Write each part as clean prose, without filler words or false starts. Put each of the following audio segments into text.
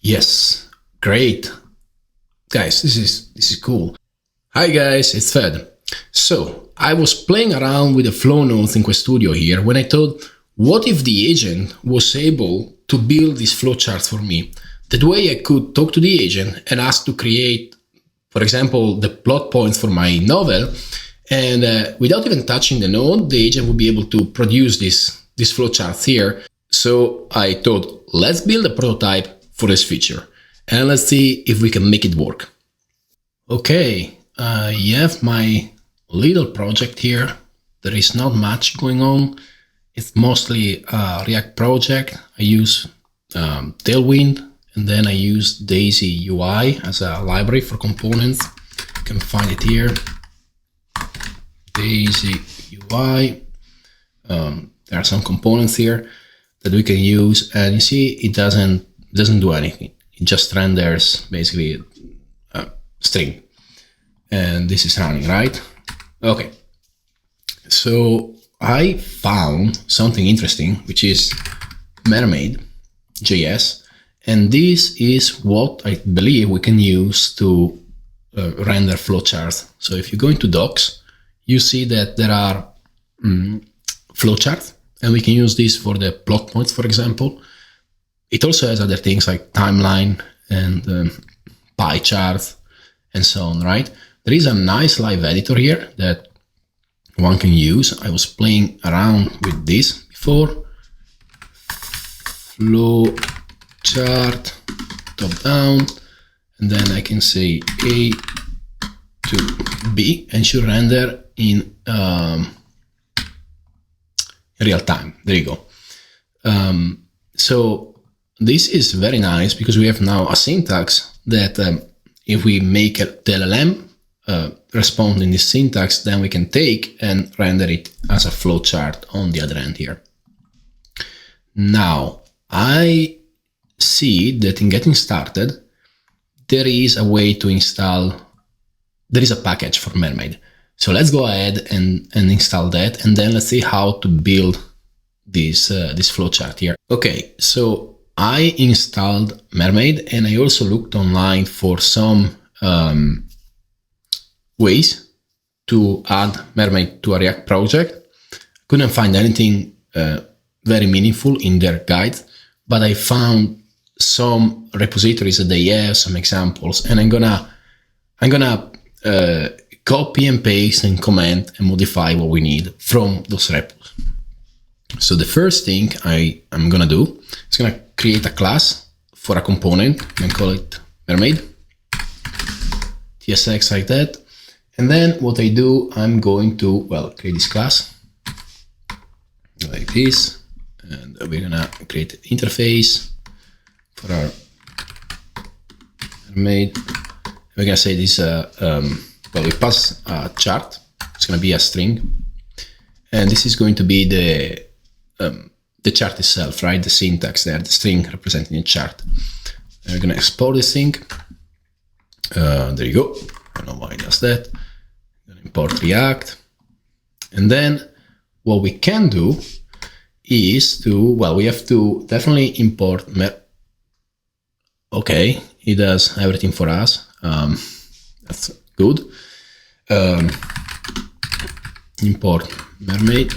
Yes, great. Guys, this is cool. Hi guys, it's Fed. So, I was playing around with the flow nodes in QuestStudio here when I thought, what if the agent was able to build this flowchart for me? That way I could talk to the agent and ask to create, for example, the plot points for my novel, and without even touching the node, the agent would be able to produce this flowchart here. So I thought, let's build a prototype for this feature and let's see if we can make it work. Okay, I have my little project here. There is not much going on. It's mostly a React project. I use Tailwind, and then I use Daisy UI as a library for components. You can find it here. Daisy UI. There are some components here that we can use, and you see it doesn't do anything. It just renders basically a string, and this is running, right? Okay. So I found something interesting, which is Mermaid.js, and this is what I believe we can use to render flowcharts. So if you go into docs, you see that there are flowcharts, and we can use this for the plot points, for example. It also has other things like timeline and pie charts and so on, right? There is a nice live editor here that one can use. I was playing around with this before. Flowchart top down, and then I can say A to B and should render in real time. There you go. So this is very nice because we have now a syntax that if we make the LLM respond in this syntax, then we can take and render it as a flowchart on the other end here. Now, I see that in getting started, there is a way to install, there is a package for Mermaid. So let's go ahead and install that, and then let's see how to build this flowchart here. Okay, so I installed Mermaid, and I also looked online for some ways to add Mermaid to a React project. Couldn't find anything very meaningful in their guide, but I found some repositories that they have some examples, and I'm gonna copy and paste and comment and modify what we need from those repos. So the first thing I'm gonna do is gonna create a class for a component and call it Mermaid, TSX like that. And then what I do, I'm going to, create this class like this, and we're gonna create an interface for our Mermaid. We're gonna say this, we pass a chart. It's gonna be a string, and this is going to be the chart itself, right? The syntax there, the string representing the chart. And we're gonna export this thing. There you go. I don't know why it does that. I'm gonna import React, and then what we can do is to, we have to definitely import okay, it does everything for us. That's good. Import Mermaid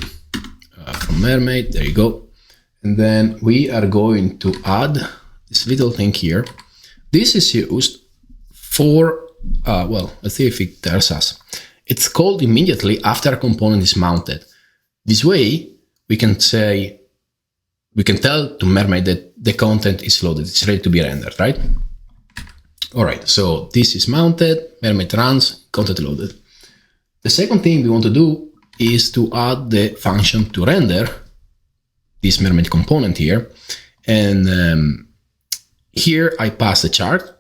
from Mermaid, there you go. And then we are going to add this little thing here. This is used for, let's see if it tells us. It's called immediately after a component is mounted. This way, we can tell to Mermaid that the content is loaded, it's ready to be rendered, right? All right, so this is mounted, Mermaid runs, content loaded. The second thing we want to do is to add the function to render this Mermaid component here. And here I pass the chart.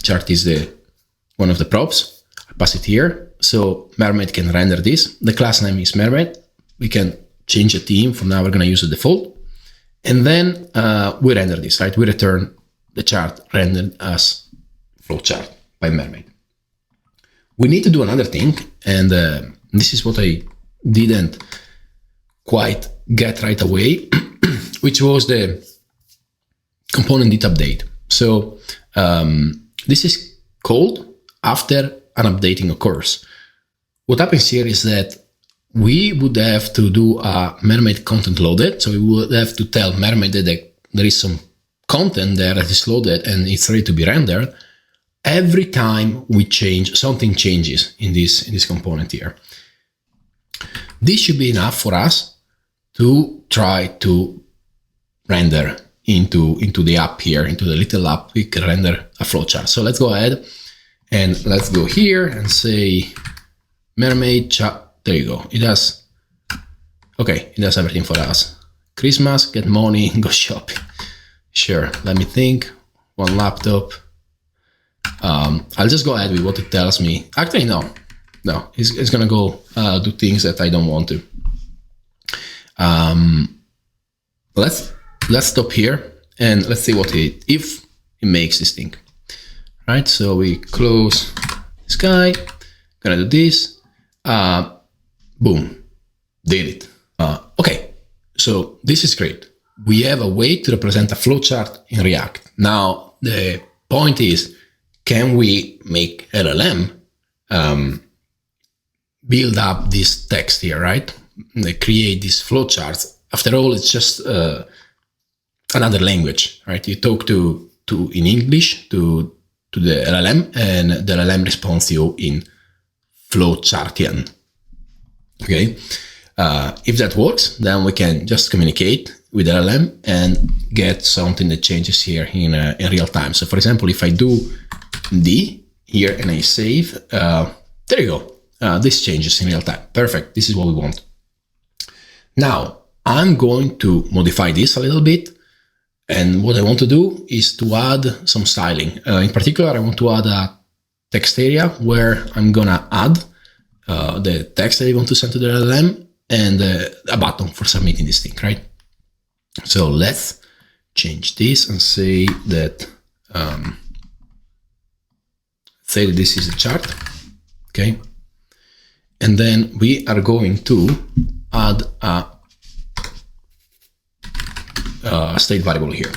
Chart is one of the props. I pass it here, so Mermaid can render this. The class name is Mermaid. We can change the theme. For now, we're going to use the default. And then we render this, right? We return the chart rendered as flowchart by Mermaid. We need to do another thing, and this is what I didn't quite get right away, which was the component did update. So this is called after an updating occurs. What happens here is that we would have to do a Mermaid content loaded. So we would have to tell Mermaid that there is some content there that is loaded and it's ready to be rendered. Every time we change, something changes in this component here. This should be enough for us to try to render into the app here, into the little app. We can render a flowchart. So let's go ahead and let's go here and say Mermaid chat. There you go. It does. Okay, it does everything for us. Christmas, get money, go shopping. Sure. Let me think. One laptop. I'll just go ahead with what it tells me. Actually, no. It's gonna go do things that I don't want to. Let's stop here and let's see if it makes this thing. Right. So we close this guy. Gonna do this. Boom, did it. Okay, so this is great. We have a way to represent a flowchart in React. Now, the point is, can we make LLM build up this text here, right? They create these flowcharts. After all, it's just another language, right? You talk to in English to the LLM, and the LLM responds to you in Flowchartian. Okay, if that works, then we can just communicate with LLM and get something that changes here in real time. So for example, if I do D here and I save, there you go. This changes in real time. Perfect. This is what we want. Now I'm going to modify this a little bit. And what I want to do is to add some styling. In particular, I want to add a text area where I'm gonna add the text that I want to send to the LLM and a button for submitting this thing, right? So let's change this and say that this is a chart, okay? And then we are going to add a state variable here.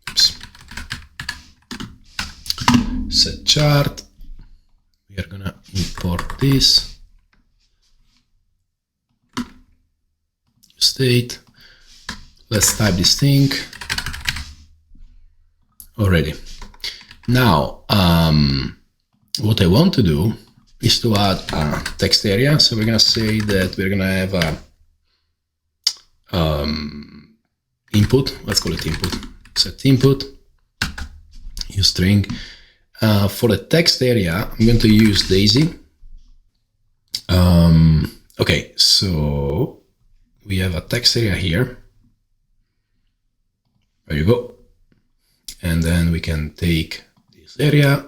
Oops. Set chart. We are gonna import this state. Let's type this thing already. Now, what I want to do is to add a text area. So we're gonna say that we're gonna have a input. Let's call it input. Set input. Use string. For the text area, I'm going to use Daisy. Okay, so we have a text area here. There you go. And then we can take this area,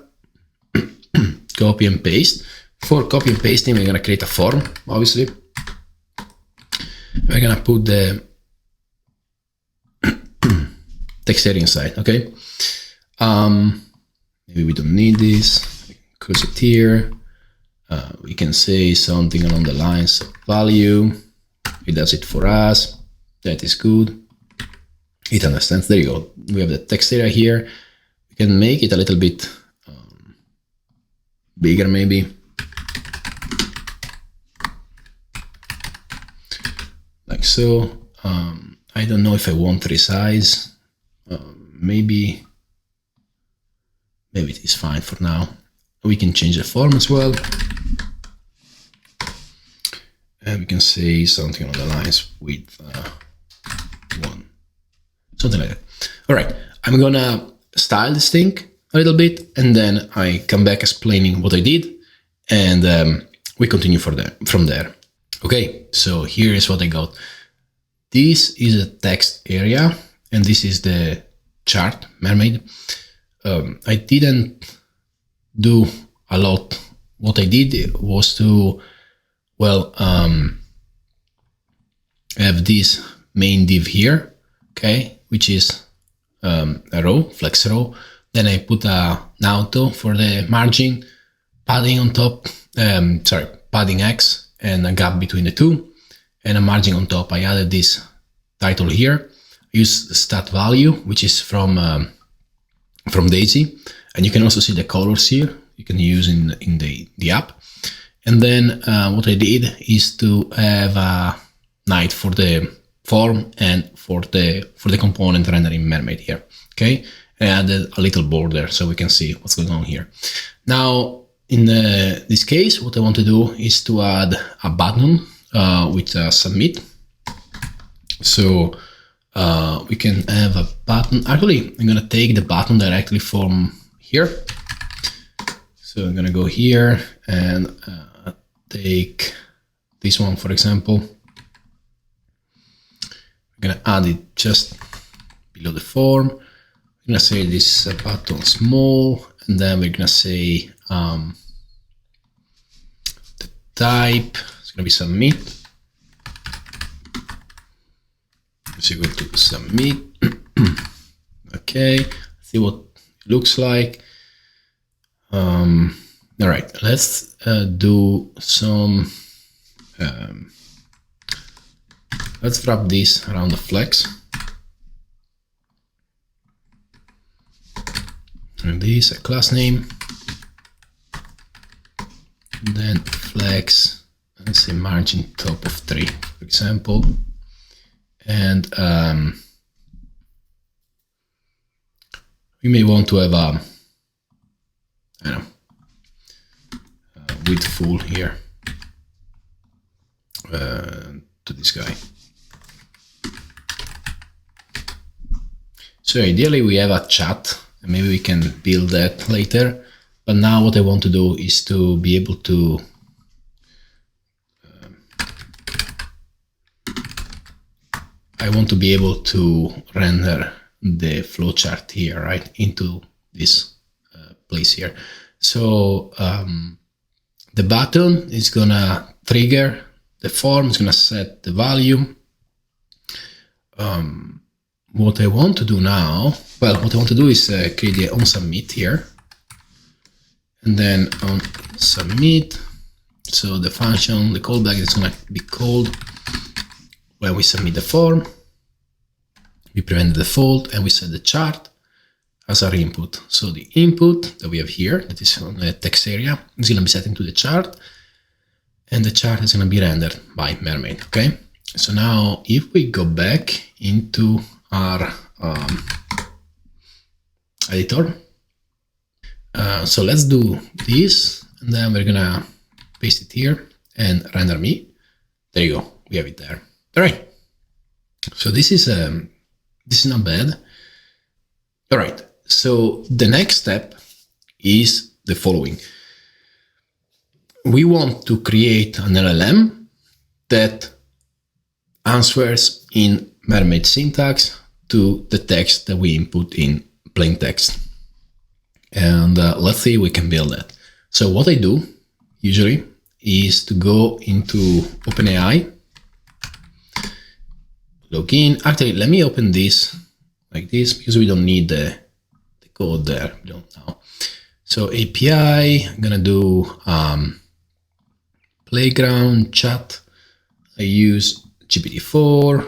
copy and paste. For copy and pasting, we're going to create a form, obviously. We're going to put the text area inside, okay? Maybe we don't need this. Close it here. We can say something along the lines of value. It does it for us. That is good. It understands. There you go. We have the text area here. We can make it a little bit bigger, maybe. Like so. I don't know if I want resize. Maybe it is fine for now. We can change the form as well. And we can say something on the lines with 1. Something like that. All right, I'm gonna style this thing a little bit, and then I come back explaining what I did, and we continue from there. Okay, so here is what I got. This is a text area, and this is the chart, Mermaid. I didn't do a lot. What I did was to, well, have this main div here, okay, which is a row, flex row. Then I put an auto for the margin, padding on top, padding X and a gap between the two, and a margin on top. I added this title here. use the stat value, which is from Daisy, and you can also see the colors here. You can use in the app. And then what I did is to have a night for the form and for the component rendering Mermaid here. Okay, I added a little border so we can see what's going on here. Now, in this case, what I want to do is to add a button with a submit. So we can have a button. Actually, I'm gonna take the button directly from here. So I'm gonna go here and take this one, for example. I'm gonna add it just below the form. I'm gonna say this button small, and then we're gonna say the type is gonna be submit. So go to submit. Okay, see what it looks like. All right, let's do some. Let's wrap this around the flex. And this a class name. And then flex, let's say margin top of 3, for example. And we may want to have a, I don't know, width full here to this guy. So ideally we have a chat, and maybe we can build that later. But now what I want to do is to be able to I want to be able to render the flowchart here, right, into this place here. So the button is gonna trigger the form, is gonna set the value. What I want to do now, well, what I want to do is create the on submit here, and then on submit. So the function, the callback is gonna be called when we submit the form. We prevent the default and we set the chart as our input. So the input that we have here, that is on the text area, is going to be set into the chart, and the chart is going to be rendered by Mermaid. Okay. So now if we go back into our editor, so let's do this, and then we're going to paste it here and render me. There you go. We have it there. All right. So this is not bad. All right, so the next step is the following. We want to create an LLM that answers in Mermaid syntax to the text that we input in plain text. And let's see if we can build that. So what I do usually is to go into OpenAI, login. Actually, let me open this like this because we don't need the code there. We don't know. So API, I'm gonna do playground chat. I use GPT4.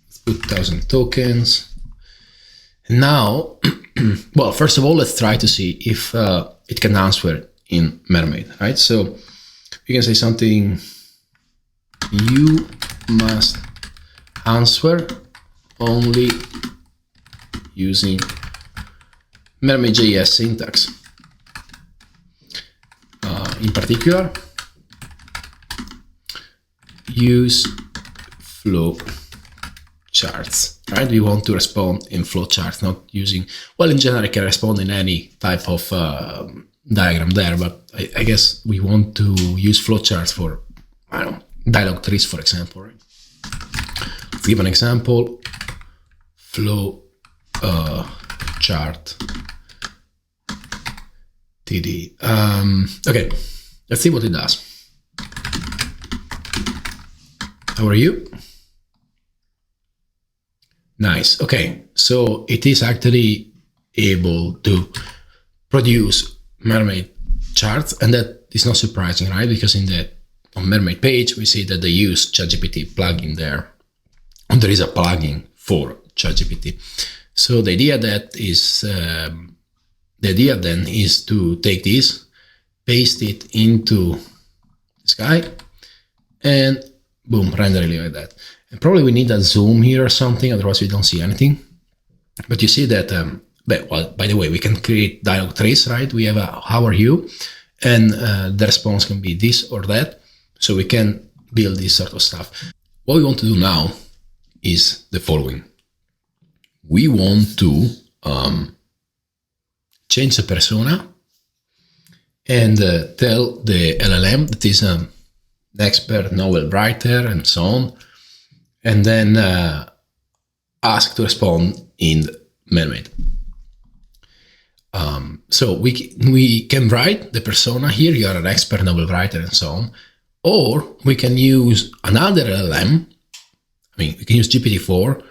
Let's put 1,000 tokens. And now, well, first of all, let's try to see if it can answer in Mermaid, right? So you can say something. You must answer only using Mermaid.js syntax. In particular, use flowcharts, right? We want to respond in flowcharts, not using, well, in general, I can respond in any type of diagram there, but I guess we want to use flowcharts for, I don't know, dialog trees, for example, right? Let's give an example. Flow chart TD. Okay, let's see what it does. How are you? Nice. Okay, so it is actually able to produce Mermaid charts, and that is not surprising, right? Because on Mermaid page we see that they use ChatGPT plugin there, and there is a plugin for ChatGPT. So the idea then is to take this, paste it into this guy, and boom, render it like that. And probably we need a zoom here or something, otherwise we don't see anything. But you see that, well, by the way, we can create dialog trace, right? We have a how are you, and the response can be this or that. So we can build this sort of stuff. What we want to do now is the following. We want to change the persona and tell the LLM that is an expert novel writer and so on, and then ask to respond in Mermaid. So we can write the persona here, you are an expert novel writer and so on, or we can use another LLM, we can use GPT-4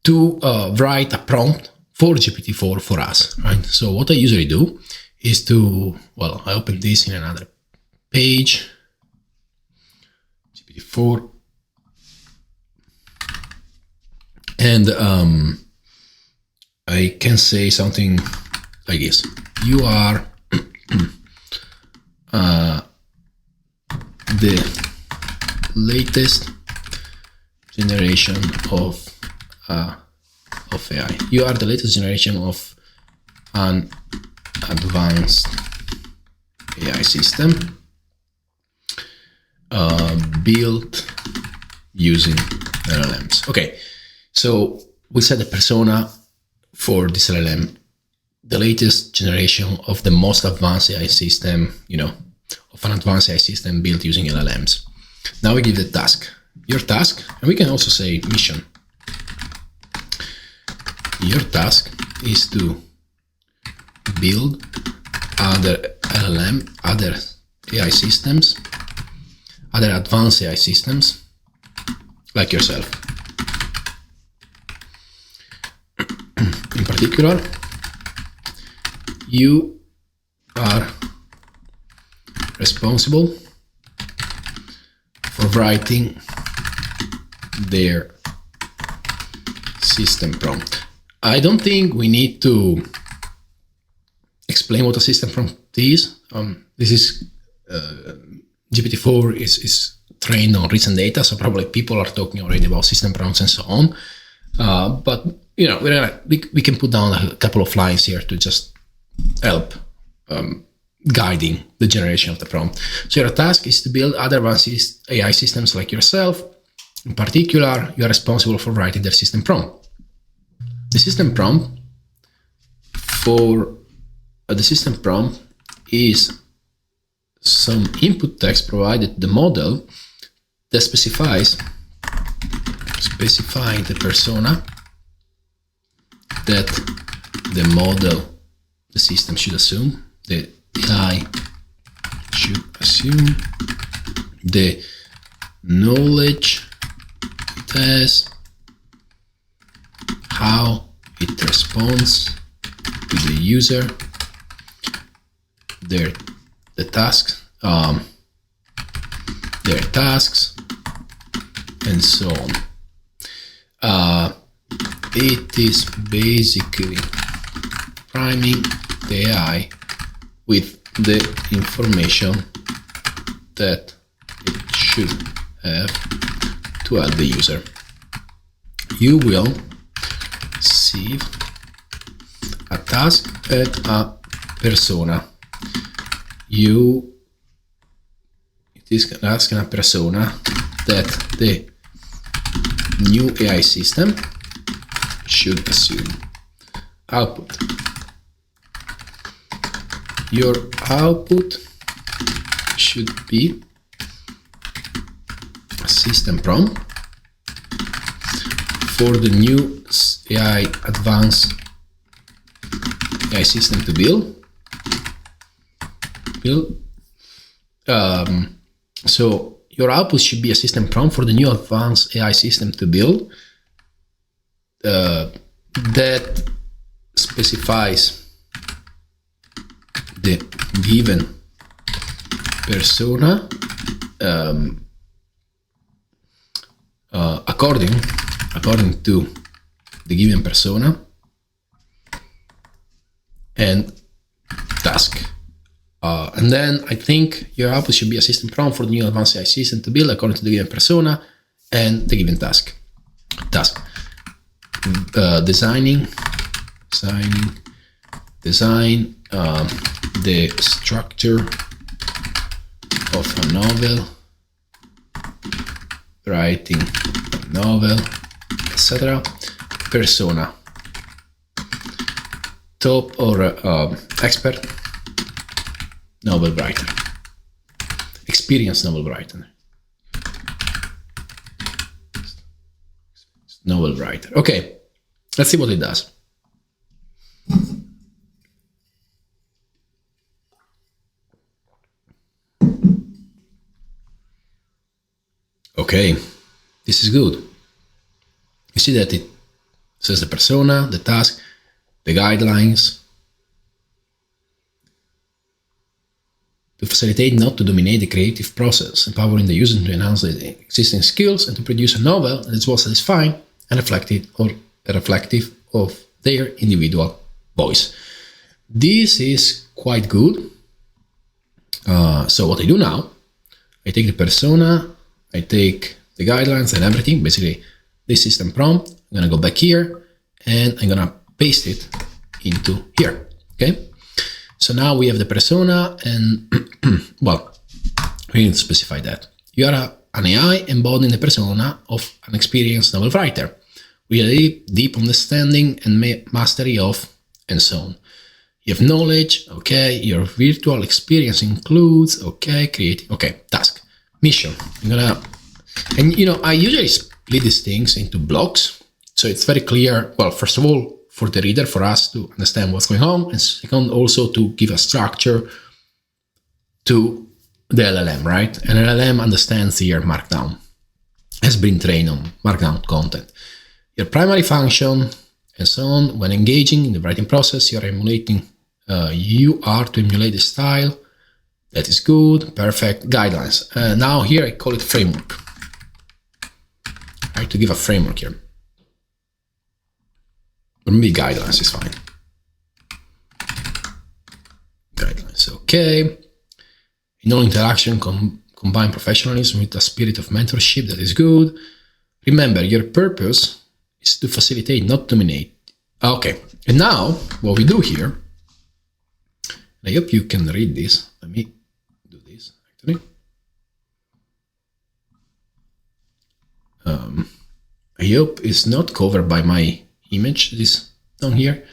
to write a prompt for GPT-4 for us, right? So what I usually do is I open this in another page, GPT-4, and I can say something like this. You are the latest generation of AI. You are the latest generation of an advanced AI system built using LLMs. Okay, so we set the persona for this LLM, the latest generation of the most advanced AI system, of an advanced AI system built using LLMs. Now we give the task, your task, and we can also say mission. Your task is to build other LLM, other AI systems, other advanced AI systems, like yourself. In particular, you are responsible for writing their system prompt. I don't think we need to explain what a system prompt is. This is GPT-4 is trained on recent data, so probably people are talking already about system prompts and so on. But we can put down a couple of lines here to just help guiding the generation of the prompt. So your task is to build other advanced AI systems like yourself. In particular, you are responsible for writing their system prompt. The system prompt is some input text provided to the model that specifying the persona that the system should assume, the AI should assume, the knowledge it has, how it responds to the user, their tasks, and so on. It is basically priming the AI with the information that it should have to help the user. You will receive a task and a persona. It is asking a persona that the new AI system should assume. Output. Your output should be a system prompt for the new AI advanced AI system to build. So your output should be a system prompt for the new advanced AI system to build that specifies the given persona according to the given persona and task. And then I think your output should be a system prompt for the new advanced AI system to build according to the given persona and the given task. Design the structure of a novel, writing a novel, etc. Persona, top or expert novel writer, experienced novel writer, novel writer. Okay, let's see what it does. Okay, this is good. You see that it says the persona, the task, the guidelines. To facilitate, not to dominate the creative process, empowering the user to enhance the existing skills and to produce a novel that is well satisfying and reflective of their individual voice. This is quite good. So what I do now, I take the persona, I take the guidelines and everything, basically this system prompt. I'm gonna go back here and I'm gonna paste it into here, okay? So now we have the persona and, well, we need to specify that. You are an AI embodying the persona of an experienced novel writer with a deep understanding and mastery of, and so on. You have knowledge, okay, your virtual experience includes, okay, creative, okay, task, mission. I'm gonna, and you know, I usually split these things into blocks. So it's very clear, well, first of all, for the reader, for us to understand what's going on, and second, also to give a structure to the LLM, right? And LLM understands here Markdown, has been trained on Markdown content. Your primary function, and so on, when engaging in the writing process, you are to emulate the style. That is good, perfect, guidelines. Now here I call it framework. I have to give a framework here. Or maybe guidelines is fine. Guidelines, okay. In all interaction, combine professionalism with a spirit of mentorship. That is good. Remember, your purpose is to facilitate, not dominate. Okay, and now what we do here, I hope you can read this. Let me do this, actually. I hope it's not covered by my image, this down here.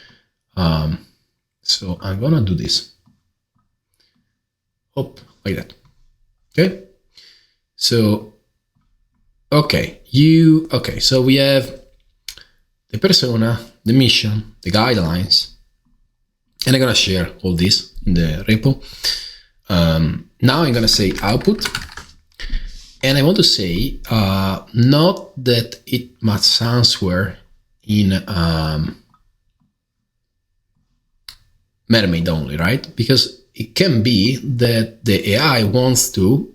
So I'm gonna do this. Like that. Okay. So, okay, so we have the persona, the mission, the guidelines, and I'm gonna share all this in the repo. Now I'm gonna say output, and I want to say not that it must answer in Mermaid only, right? Because it can be that the AI wants to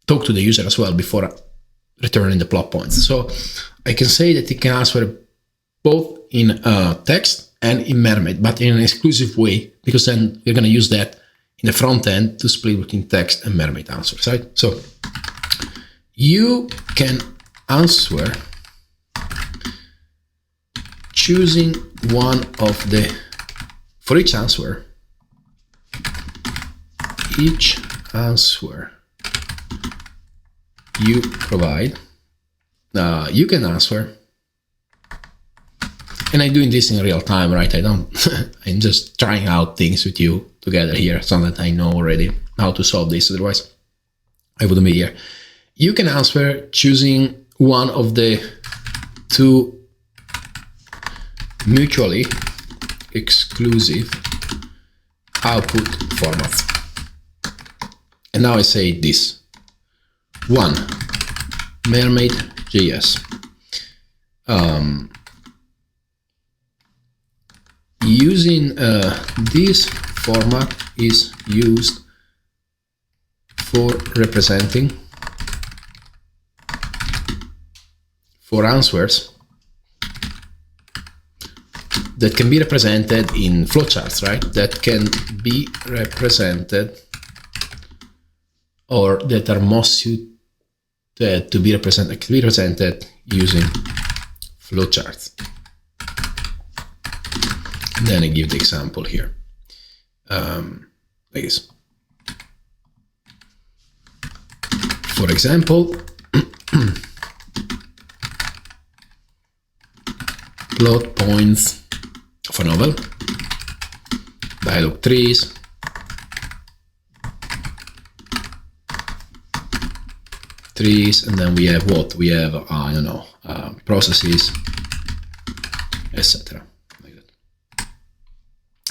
talk to the user as well before returning the plot points. So I can say that it can answer both in text and in Mermaid, but in an exclusive way, because then we're going to use that in the front end to split between text and Mermaid answers, right? So you can answer choosing one of the, for each answer you provide, you can answer, and I'm doing this in real time, right? I'm just trying out things with you together here, so that I know already how to solve this, otherwise I wouldn't be here. You can answer choosing one of the two mutually exclusive output formats. And now I say this. 1. Mermaid.js. Using this format is used for representing, for answers that can be represented in flowcharts, right? That can be represented, or that are most suited to be represented using flowcharts. And then I give the example here, like this. For example, plot points of a novel, dialogue trees, and then we have what? We have, I don't know, processes, etc. Like that.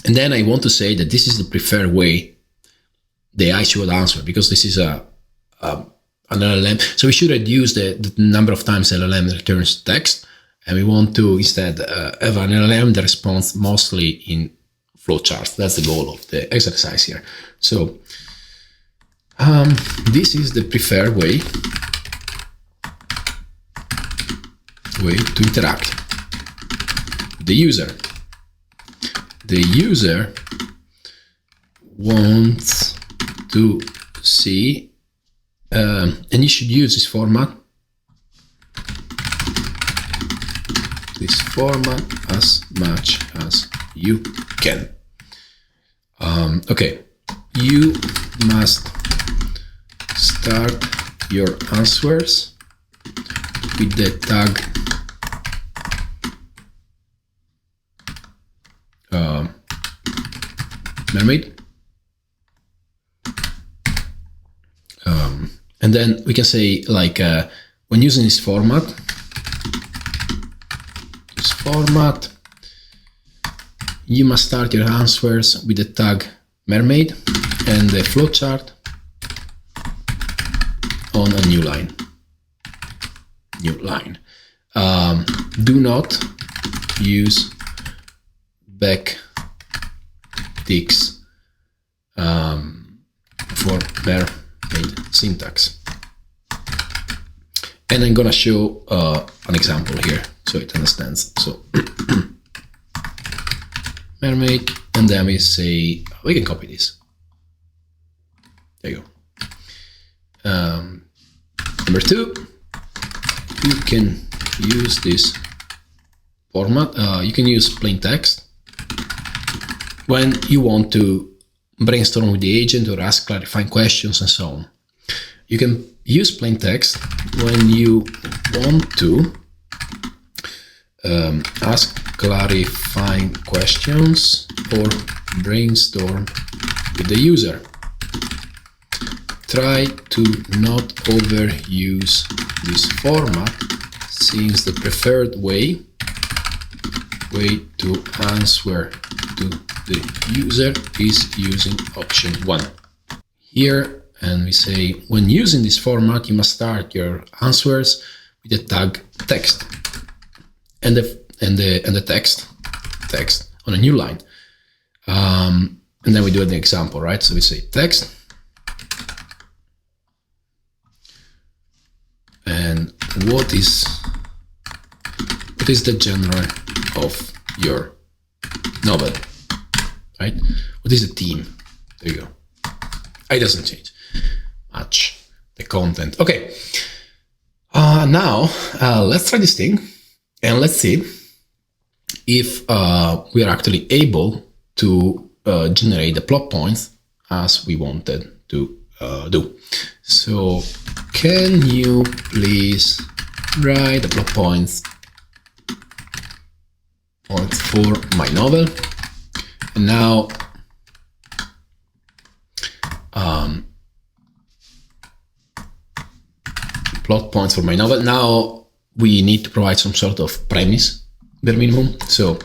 And then I want to say that this is the preferred way the AI should answer, because this is an LLM. So we should reduce the number of times LLM returns text, and we want to instead have an LLM that responds mostly in flowcharts. That's the goal of the exercise here. So this is the preferred way to interact with the user. The user wants to see, and you should use this format as much as you can. Okay, you must start your answers with the tag Mermaid. And then we can say, like, when using this format, you must start your answers with the tag Mermaid and the flowchart on a new line. Do not use backticks for Mermaid syntax. And I'm gonna show an example here so it understands. So Mermaid, and then we say, we can copy this. There you go. Number 2, you can use this format. You can use plain text when you want to brainstorm with the agent or ask clarifying questions and so on. You can use plain text when you want to ask clarifying questions or brainstorm with the user. Try to not overuse this format, since the preferred way to answer to the user is using option 1. Here, and we say, when using this format, you must start your answers with the tag text and the text on a new line. And then we do an example, right? So we say text, and what is the genre of your novel, right? What is the theme? There you go. It doesn't change much the content. Okay, now let's try this thing and let's see if we are actually able to generate the plot points as we wanted to do. So can you please write the plot points for my novel? And now plot points for my novel. Now we need to provide some sort of premise, bare minimum. So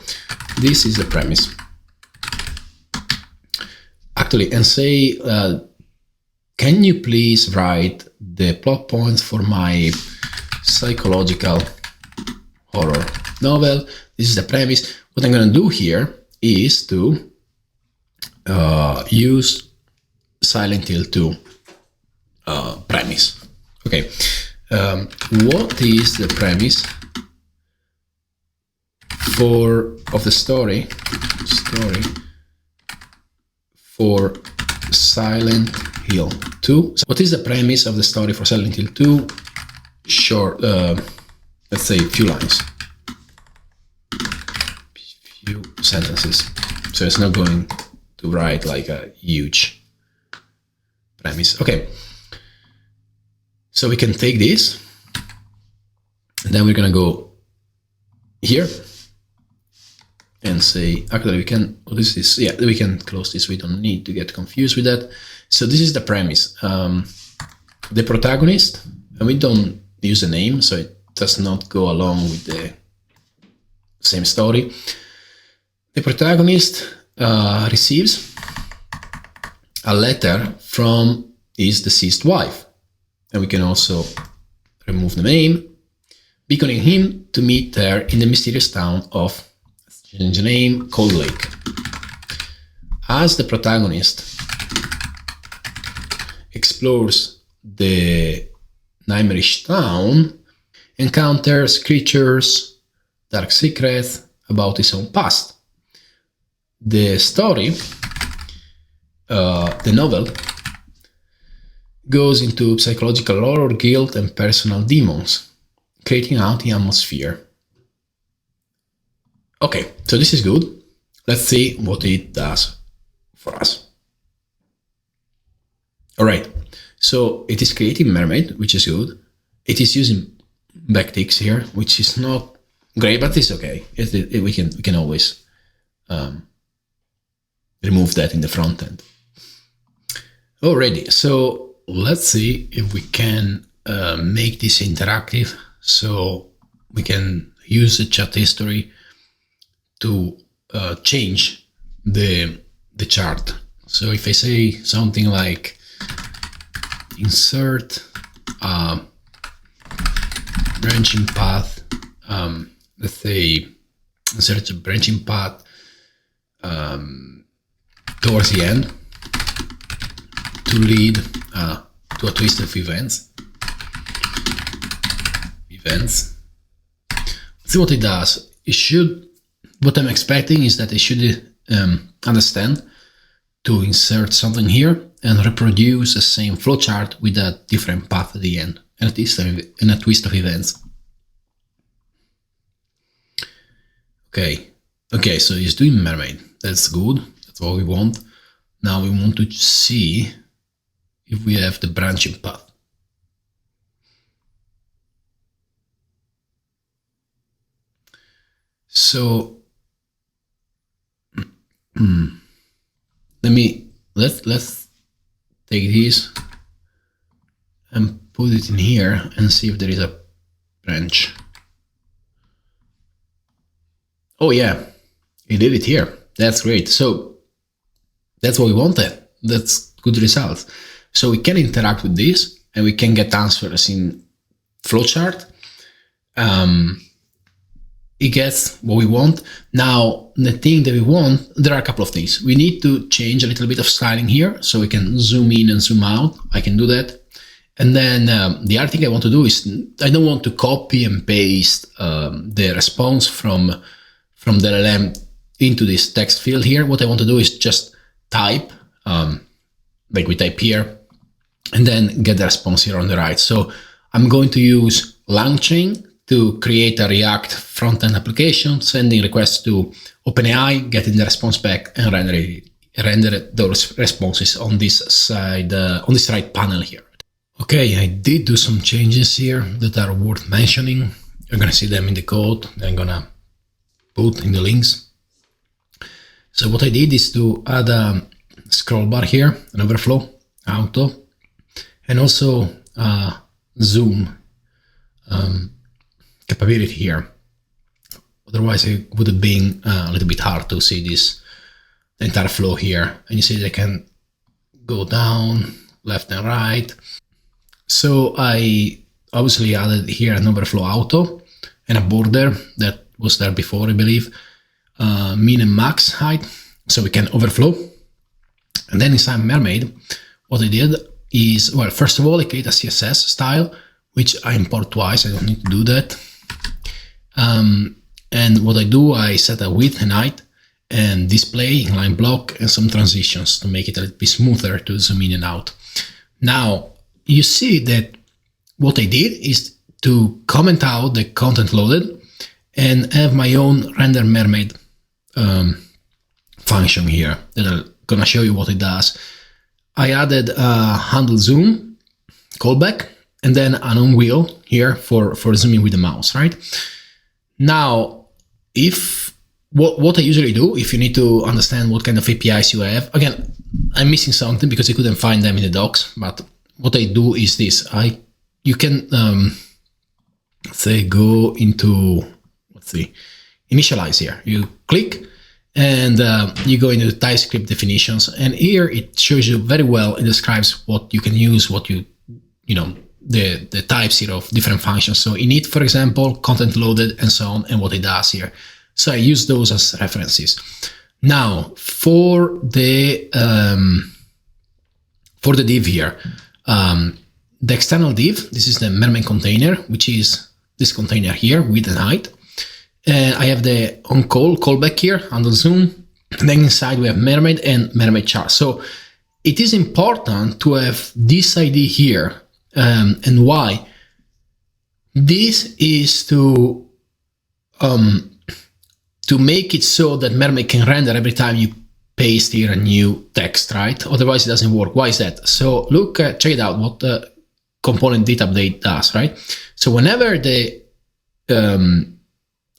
this is the premise. Actually, and say, can you please write the plot points for my psychological horror novel? This is the premise. What I'm going to do here is to use Silent Hill 2 premise. Okay, what is the premise of the story for Silent Hill 2. So what is the premise of the story for Silent Hill 2? Short, let's say a few lines, few sentences. So it's not going to write like a huge premise. Okay, so we can take this, and then we're gonna go here and say, actually we can, what is this? Yeah, we can close this, we don't need to get confused with that. So this is the premise. The protagonist, and we don't use a name, so it does not go along with the same story. The protagonist receives a letter from his deceased wife, and we can also remove the name, beckoning him to meet her in the mysterious town of, change the name, Cold Lake. As the protagonist explores the nightmarish town, encounters creatures, dark secrets about his own past. The story, the novel, goes into psychological horror, guilt, and personal demons, creating out the atmosphere. Okay, so this is good. Let's see what it does for us. All right, so it is creating Mermaid, which is good. It is using backticks here, which is not great, but it's okay. We can always remove that in the front end. Alrighty, so let's see if we can make this interactive, so we can use the chat history to change the chart. So if I say something like insert branching path, let's say insert a branching path towards the end to lead to a twist of events. Let's see what it does. It should, what I'm expecting is that it should understand to insert something here and reproduce the same flowchart with a different path at the end and a twist of events. Okay, so it's doing Mermaid. That's good. That's what we want. Now we want to see if we have the branching path. So let's take this and put it in here and see if there is a branch. Oh yeah, it did it here. That's great. So that's what we wanted. That's good results. So we can interact with this and we can get answers in flowchart. It gets what we want. Now, the thing that we want, there are a couple of things. We need to change a little bit of styling here so we can zoom in and zoom out. I can do that. And then the other thing I want to do is I don't want to copy and paste the response from the LLM into this text field here. What I want to do is just type, like we type here, and then get the response here on the right. So I'm going to use Langchain to create a React front-end application, sending requests to OpenAI, getting the response back, and render those responses on this side, on this right panel here. Okay, I did do some changes here that are worth mentioning. You're gonna see them in the code. I'm gonna put in the links. So what I did is to add a scroll bar here, an overflow, auto, and also zoom capability here. Otherwise it would have been a little bit hard to see this, the entire flow here. And you see they can go down, left and right. So I obviously added here an overflow auto and a border that was there before, I believe, min and max height, so we can overflow. And then inside Mermaid, what I did is, well, first of all, I create a CSS style, which I import twice. I don't need to do that. And what I do, I set a width and height and display, line block, and some transitions to make it a little bit smoother to zoom in and out. Now, you see that what I did is to comment out the content loaded and have my own render mermaid function here that I'm gonna show you what it does. I added a handle zoom callback and then an on wheel here for zooming with the mouse, right? Now, if what I usually do, if you need to understand what kind of APIs you have, again, I'm missing something because I couldn't find them in the docs, but what I do is this. You can say go into, let's see, initialize here. You click and you go into the TypeScript definitions, and here it shows you very well, it describes what you can use, what you know, the types here of different functions. So init, for example, content loaded, and so on, and what it does here. So I use those as references. Now for the div here, the external div, this is the mermaid container, which is this container here, width and height. I have the on callback here, handle zoom. And then inside we have mermaid and mermaid chart. So it is important to have this ID here. And why? This is to make it so that mermaid can render every time you paste here a new text, right? Otherwise it doesn't work. Why is that? So look, check it out what the component date update does, right? So whenever the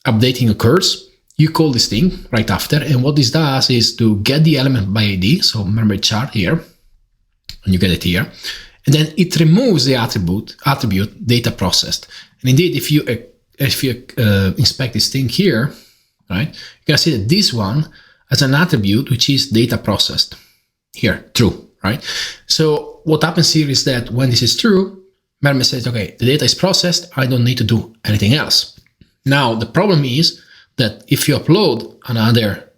updating occurs, you call this thing right after, and what this does is to get the element by ID, so mermaid chart here, and you get it here, and then it removes the attribute data processed. And indeed, if you inspect this thing here, right, you're gonna see that this one has an attribute which is data processed here, true, right? So what happens here is that when this is true, Mermaid says, okay, the data is processed, I don't need to do anything else. Now, the problem is that if you upload another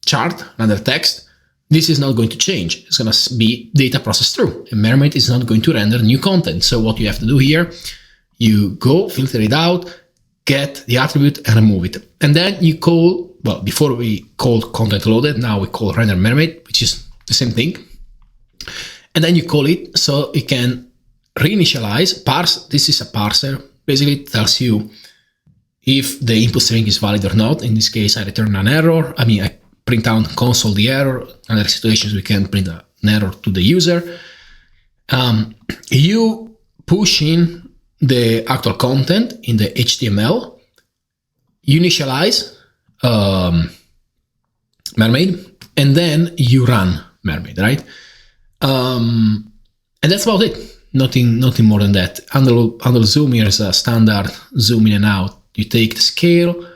chart, another text, this is not going to change. It's going to be data processed through, and Mermaid is not going to render new content. So what you have to do here, you go filter it out, get the attribute and remove it. And then you call, well, before we called content loaded, now we call render mermaid, which is the same thing. And then you call it so it can reinitialize, parse. This is a parser. Basically, it tells you if the input string is valid or not. In this case, I return an error. I print out console the error. In other situations, we can print an error to the user. You push in the actual content in the HTML. You initialize mermaid, and then you run mermaid, right? And that's about it. Nothing more than that. Under zoom, here is a standard zoom in and out. You take the scale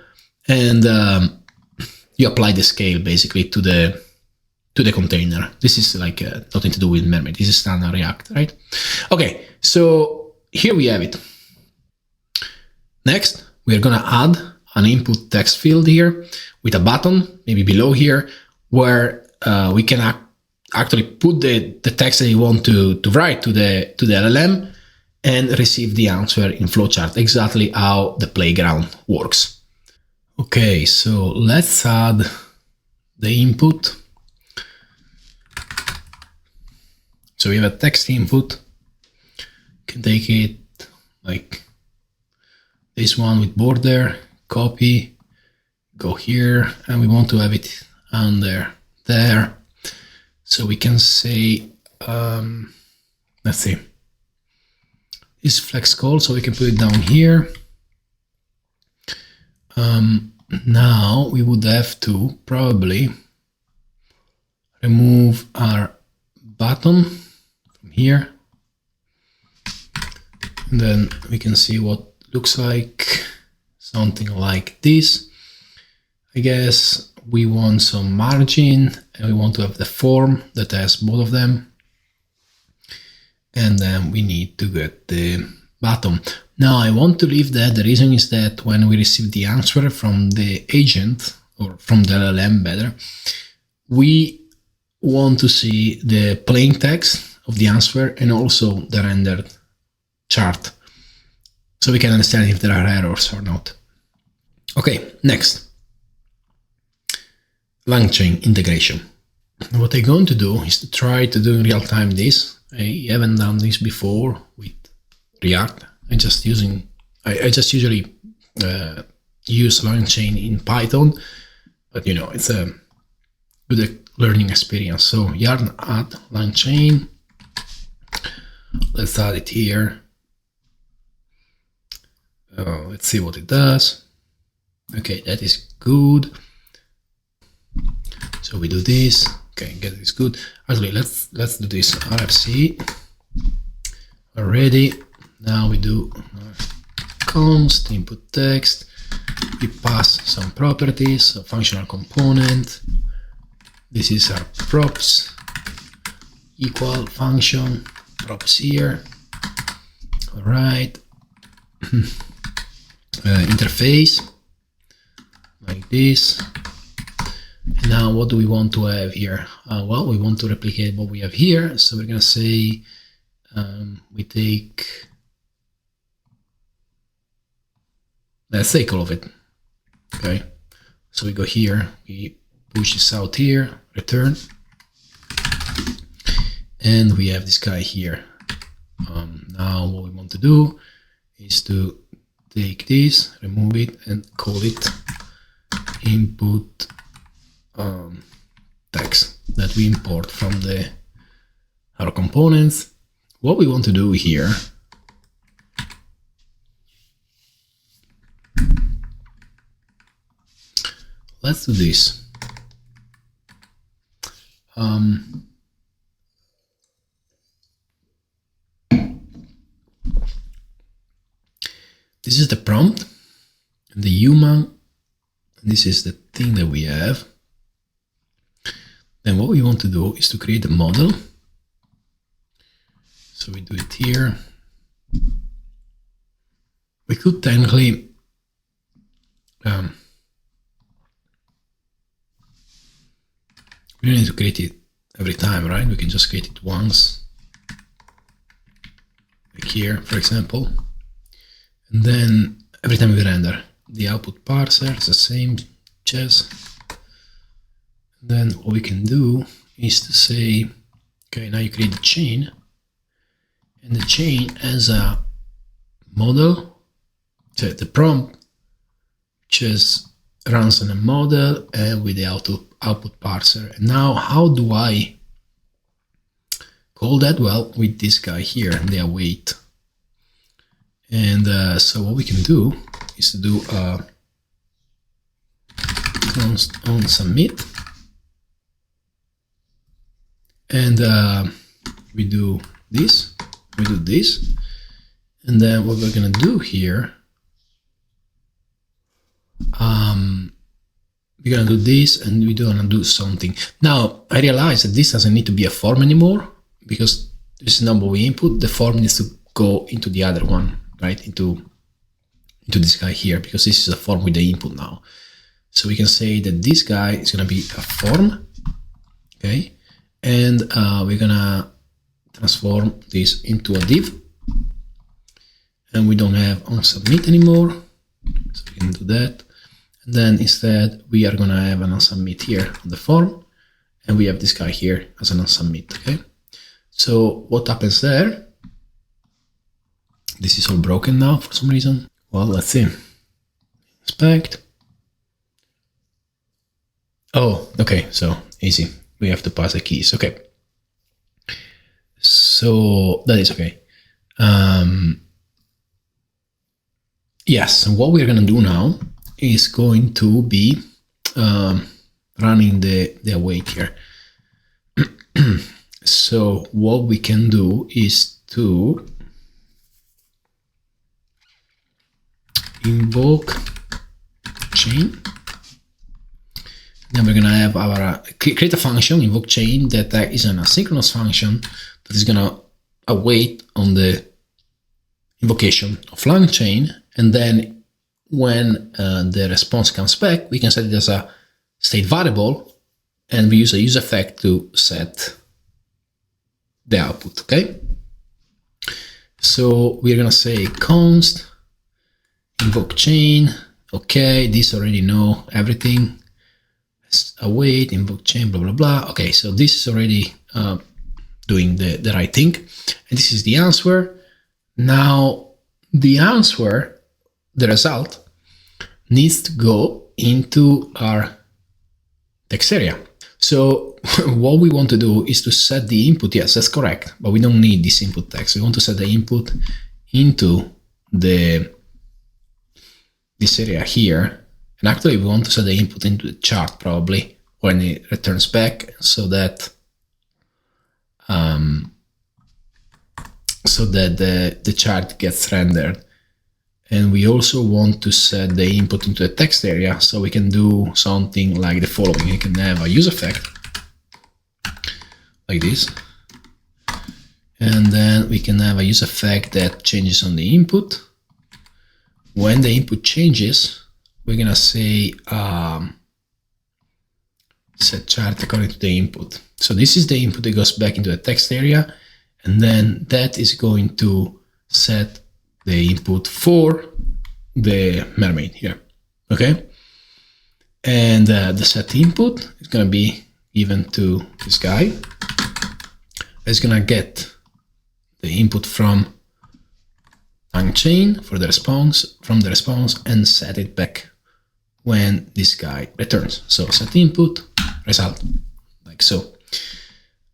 and you apply the scale basically to the container. This is like nothing to do with mermaid. This is standard React, right? Okay, so here we have it. Next, we're gonna add an input text field here with a button, maybe below here, where we can actually put the text that you want to write to the LLM and receive the answer in Flowchart, exactly how the playground works. Okay, so let's add the input. So we have a text input. You can take it like this one with border, copy, go here, and we want to have it under there. So we can say, let's see, is flex call, so we can put it down here. Now we would have to probably remove our button from here, and then we can see what looks like something like this. I guess we want some margin, and we want to have the form that has both of them. And then we need to get the button. Now I want to leave that. The reason is that when we receive the answer from the agent, or from the LLM better, we want to see the plain text of the answer and also the rendered chart, so we can understand if there are errors or not. Okay, next, Langchain integration. What I'm going to do is to try to do in real time this. I haven't done this before with React. I just usually use Langchain in Python, but you know, it's a good learning experience. So yarn add Langchain. Let's add it here. Let's see what it does. Okay, that is good. So we do this. Okay, get this good. Actually, let's do this RFC already. Now we do const input text. We pass some properties, a functional component. This is our props equal function props here. All right. Interface like this. And now what do we want to have here? Well, we want to replicate what we have here. So we're going to say we take, let's take all of it. Okay. So we go here, we push this out here, return. And we have this guy here. Now what we want to do is to take this, remove it, and call it input text that we import from our components. What we want to do here, let's do this. This is the prompt, and the human, and this is the thing that we have. Then what we want to do is to create a model. So we do it here. We could technically we don't need to create it every time, right? We can just create it once, like here, for example. And then every time we render, the output parser is the same chess. Then what we can do is to say, okay, now you create the chain, and the chain has a model, so the prompt just runs on a model and with the output parser. And now how do I call that? Well, with this guy here, the await. And so what we can do is to do const on submit. And we do this, and then what we're gonna do here, we're gonna do this, and we're gonna do something. Now I realize that this doesn't need to be a form anymore, because this is number we input. The form needs to go into the other one, right? Into this guy here, because this is a form with the input now. So we can say that this guy is gonna be a form, okay? And we're gonna transform this into a div, and we don't have on submit anymore, so we can do that. And then instead we are gonna have an on submit here on the form, and we have this guy here as an on submit. Okay, so what happens there? This is all broken now for some reason. Well, let's see. Inspect. Oh, okay, so easy. We have to pass the keys. Okay, so that is okay. Yes, and what we're gonna do now is going to be running the await here. So what we can do is to invoke chain. Then we're gonna have our create a function, invoke chain, that is an asynchronous function that is gonna await on the invocation of Langchain, and then when the response comes back, we can set it as a state variable, and we use a use effect to set the output. Okay, so we're gonna say const invoke chain. Okay, this already know everything. Await, invoke chain, blah, blah, blah. Okay, so this is already doing the right thing. And this is the answer. Now, the answer, the result, needs to go into our text area. So what we want to do is to set the input. Yes, that's correct, but we don't need this input text. We want to set the input into this area here. And actually we want to set the input into the chart probably when it returns back, so that the chart gets rendered. And we also want to set the input into the text area, so we can do something like the following. You can have a use effect like this, and then we can have a use effect that changes on the input. When the input changes, we're gonna say set chart according to the input. So this is the input that goes back into the text area, and then that is going to set the input for the mermaid here. Okay, and the set input is gonna be given to this guy. It's gonna get the input from Langchain for the response, and set it back when this guy returns. So set input, result, like so.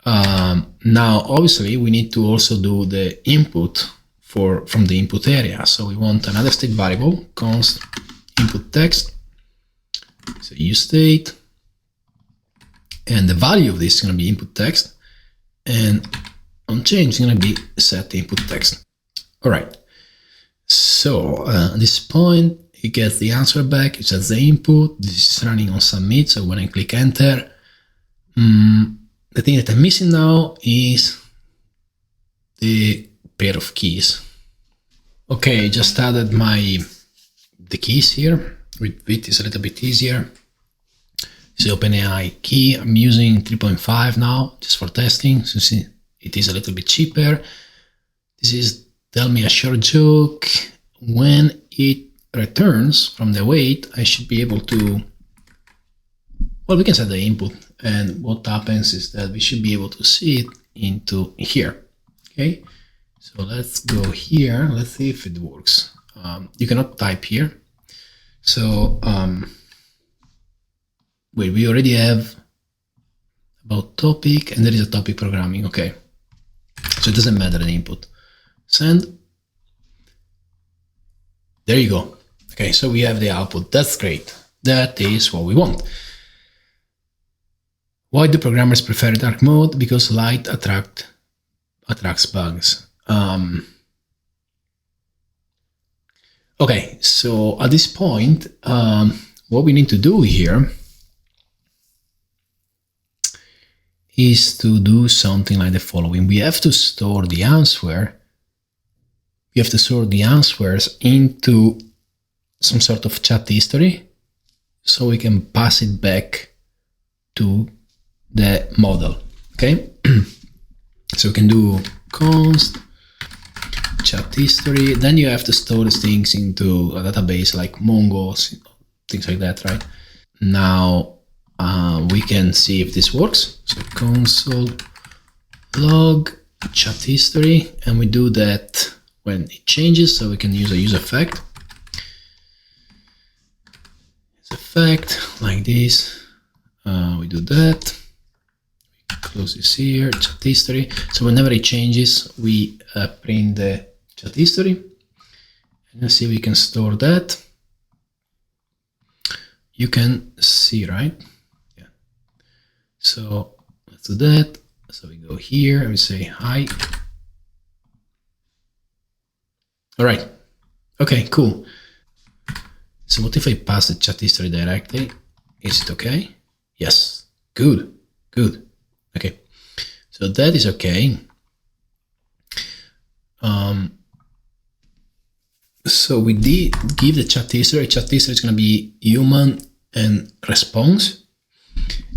Now, obviously, we need to also do the input from the input area. So we want another state variable, const input text, so use state, and the value of this is going to be input text, and on change is going to be set input text. All right. So at this point, it gets the answer back, it sets the input, this is running on submit, so when I click enter, the thing that I'm missing now is the pair of keys. Okay, I just added the keys here, with it is a little bit easier. This is the OpenAI key, I'm using 3.5 now, just for testing, so see, it is a little bit cheaper. This is tell me a short joke. When it returns from the await, I should be able to, well, we can set the input, and what happens is that we should be able to see it into here. Okay, so let's go here, let's see if it works. You cannot type here, so wait, we already have about topic, and there is a topic programming. Okay, so it doesn't matter the input. Send. There you go. Okay, so we have the output. That's great. That is what we want. Why do programmers prefer dark mode? Because light attracts bugs. Okay, so at this point, what we need to do here is to do something like the following. We have to store the answer. We have to store the answers into some sort of chat history, so we can pass it back to the model. Okay, so we can do const chat history. Then you have to store these things into a database like Mongo, things like that, right? Now we can see if this works. So console log chat history, and we do that when it changes, so we can use a use effect. Use effect like this. We do that. We close this here, chat history. So whenever it changes, we print the chat history. And let's see if we can store that. You can see, right? Yeah. So let's do that. So we go here and we say hi. All right. Okay, cool. So what if I pass the chat history directly? Is it okay? Yes. Good. Good. Okay. So that is okay. So we did give the chat history. Chat history is going to be human and response.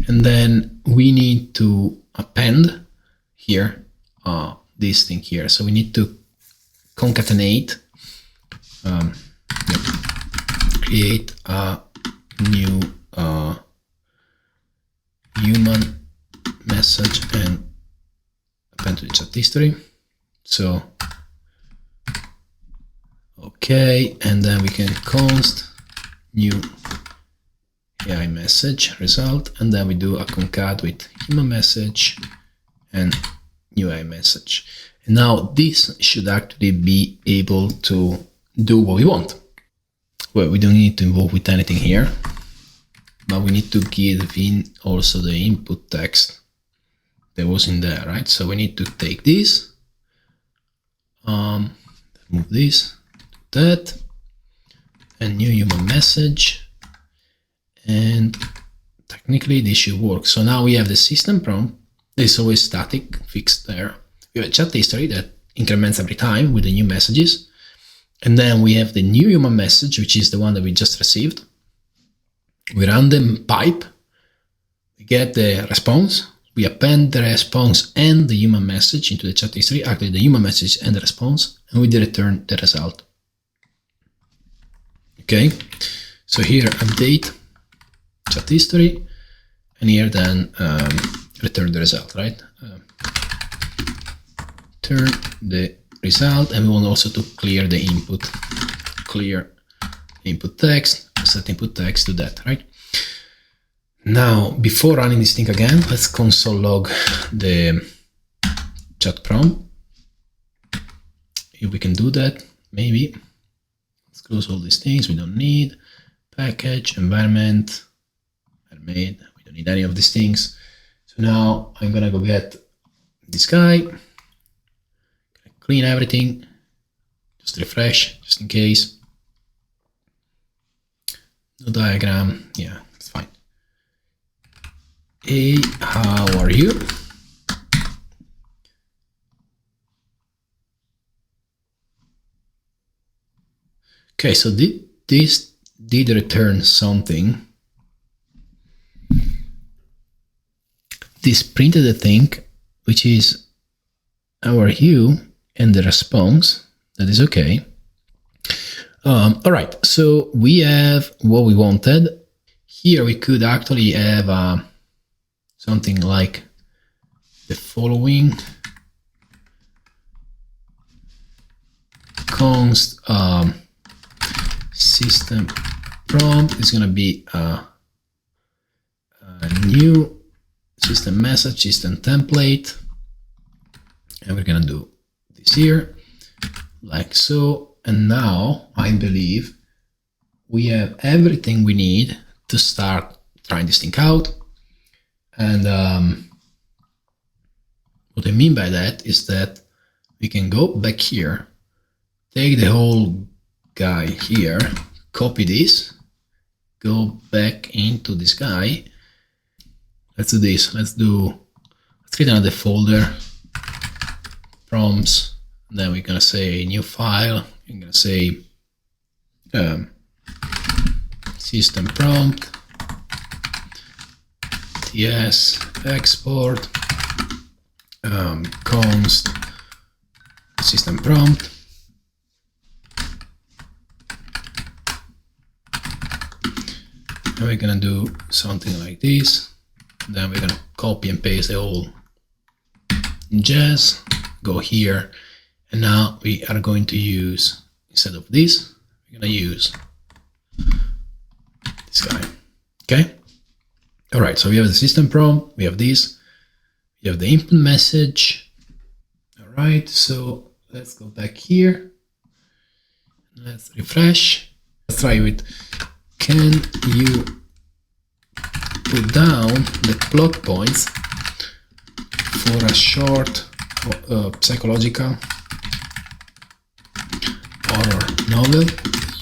And then we need to append here this thing here. So we need to concatenate create a new human message and append to the chat history. So, okay, and then we can const new AI message result, and then we do a concat with human message and new AI message. And now this should actually be able to do what we want. Well, we don't need to involve with anything here, but we need to give in also the input text that was in there, right? So we need to take this, move this to that, and new human message, and technically this should work. So now we have the system prompt. It's always static, fixed there. We have a chat history that increments every time with the new messages. And then we have the new human message, which is the one that we just received. We run the pipe, we get the response, we append the response and the human message into the chat history, actually the human message and the response, and we return the result. Okay, so here update chat history, and here then return the result, right? Turn the result, and we want also to clear the input, clear input text, set input text to that, right? Now, before running this thing again, let's console log the chat prompt. If we can do that, maybe. Let's close all these things we don't need. Package, environment, mermaid, we don't need any of these things. So now I'm gonna go get this guy, clean everything, just refresh, just in case. No diagram, yeah, it's fine. Hey, how are you? Okay, so this did return something. This printed a thing, which is how are you, and the response. That is okay. All right, so we have what we wanted. Here we could actually have something like the following. Const system prompt is going to be a new system message, system template, and we're going to do this here like so. And now I believe we have everything we need to start trying this thing out. And what I mean by that is that we can go back here, take the whole guy here, copy this, go back into this guy. Let's do this. Let's create another folder, prompts. And then we're gonna say new file. I'm gonna say system prompt, ts export, const system prompt. And we're gonna do something like this. Then we're gonna copy and paste the whole jazz, go here, and now we are going to use, instead of this, we're gonna use this guy, okay? All right, so we have the system prompt, we have this, we have the input message. All right, so let's go back here. Let's refresh. Let's try with, can you put down the plot points for a short psychological horror novel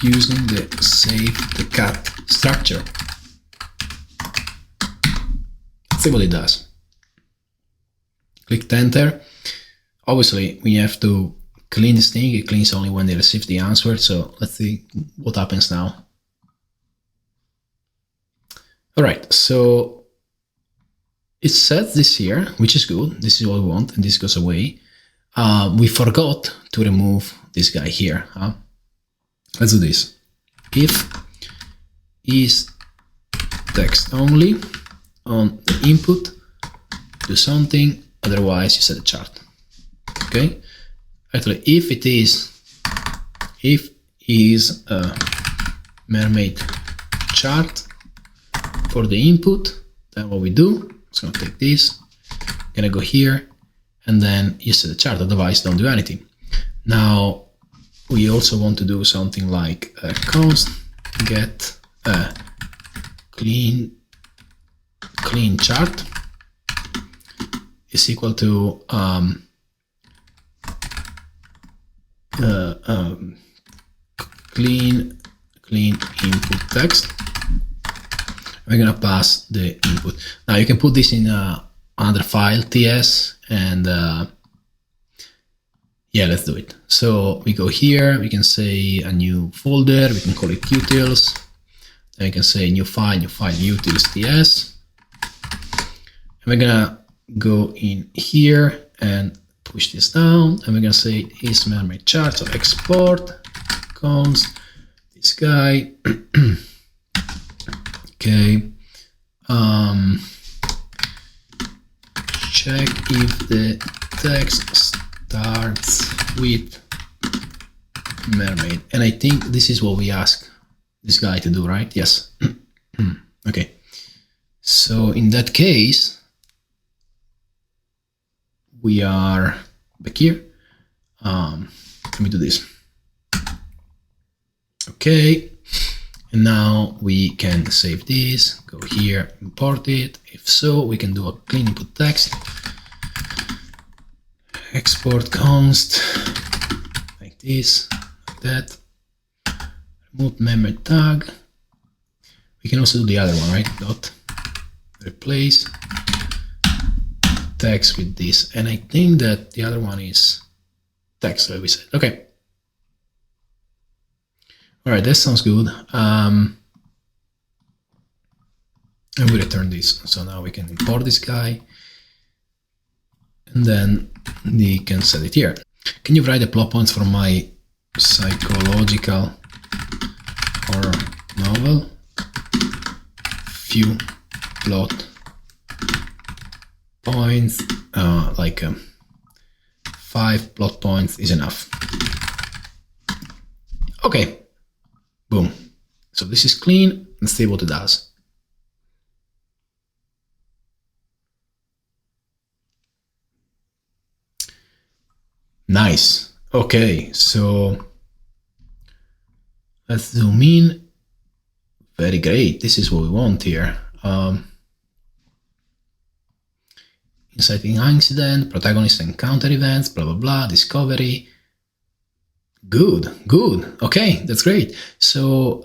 using the save the cat structure. Let's see what it does. Click enter. Obviously, we have to clean this thing. It cleans only when they receive the answer. So let's see what happens now. All right, so it sets this here, which is good. This is what we want, and this goes away. We forgot to remove this guy here. Let's do this. If is text only on the input, do something, otherwise you set a chart. Okay, actually if is a mermaid chart for the input, then what we do, it's gonna take this, gonna go here, and then you set the chart, otherwise don't do anything. Now we also want to do something like a const get a clean chart is equal to clean input text. We're gonna pass the input. Now you can put this in another file, ts, and yeah, let's do it. So we go here, we can say a new folder, we can call it utils, then we can say new file utils ts, and we're gonna go in here and push this down, and we're gonna say is mermaid chart, so export const this guy. Okay, check if the text starts with mermaid, and I think this is what we ask this guy to do, right? Yes. Okay, so in that case we are back here. Let me do this. Okay, and now we can save this, go here, import it. If so, we can do a clean input text, export const like this, like that, remove mermaid tag. We can also do the other one, right? Dot replace text with this, and I think that the other one is text, like we said. Okay. All right, that sounds good. And we return this. So now we can import this guy, and then we can set it here. Can you write the plot points for my psychological horror novel? Few plot points, like 5 plot points is enough. Okay. Boom. So this is clean. Let's see what it does. Nice. Okay, so let's zoom in. Very great. This is what we want here. Inciting incident, protagonist encounter events, blah, blah, blah, discovery. Good. Okay, that's great. So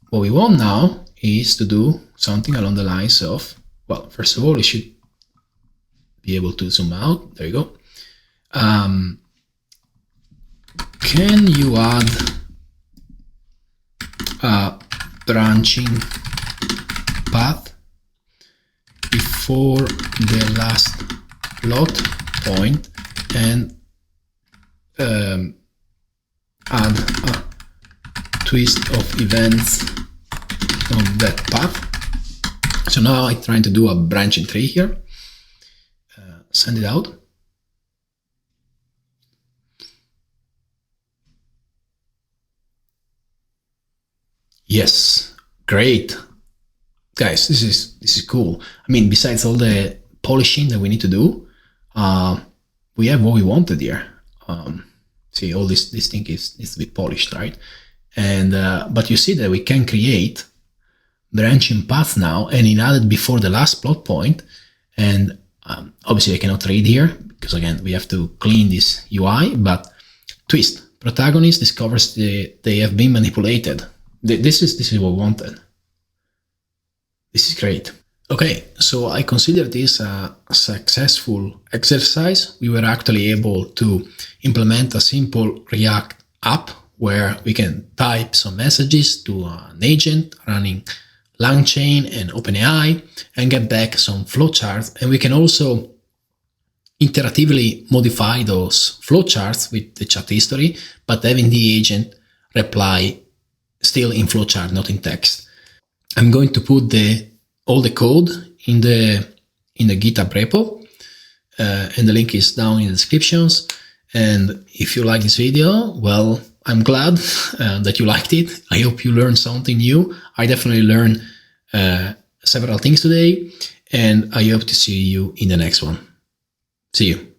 what we want now is to do something along the lines of, well, first of all, you should be able to zoom out. There you go. Can you add a branching path before the last plot point and add a twist of events on that path? So now I'm trying to do a branching tree here. Send it out. Yes, great. Guys, this is cool. I mean, besides all the polishing that we need to do, we have what we wanted here. See, all this thing needs to be polished, right? And but you see that we can create branching paths now, and it added before the last plot point. And obviously I cannot read here because again we have to clean this UI. But twist: protagonist discovers they have been manipulated. This is what we wanted. This is great. Okay, so I consider this a successful exercise. We were actually able to implement a simple React app where we can type some messages to an agent running Langchain and OpenAI and get back some flowcharts. And we can also interactively modify those flowcharts with the chat history, but having the agent reply still in flowchart, not in text. I'm going to put all the code in the GitHub repo, and the link is down in the descriptions. And if you like this video, well, I'm glad that you liked it. I hope you learned something new. I definitely learned several things today, and I hope to see you in the next one. See you.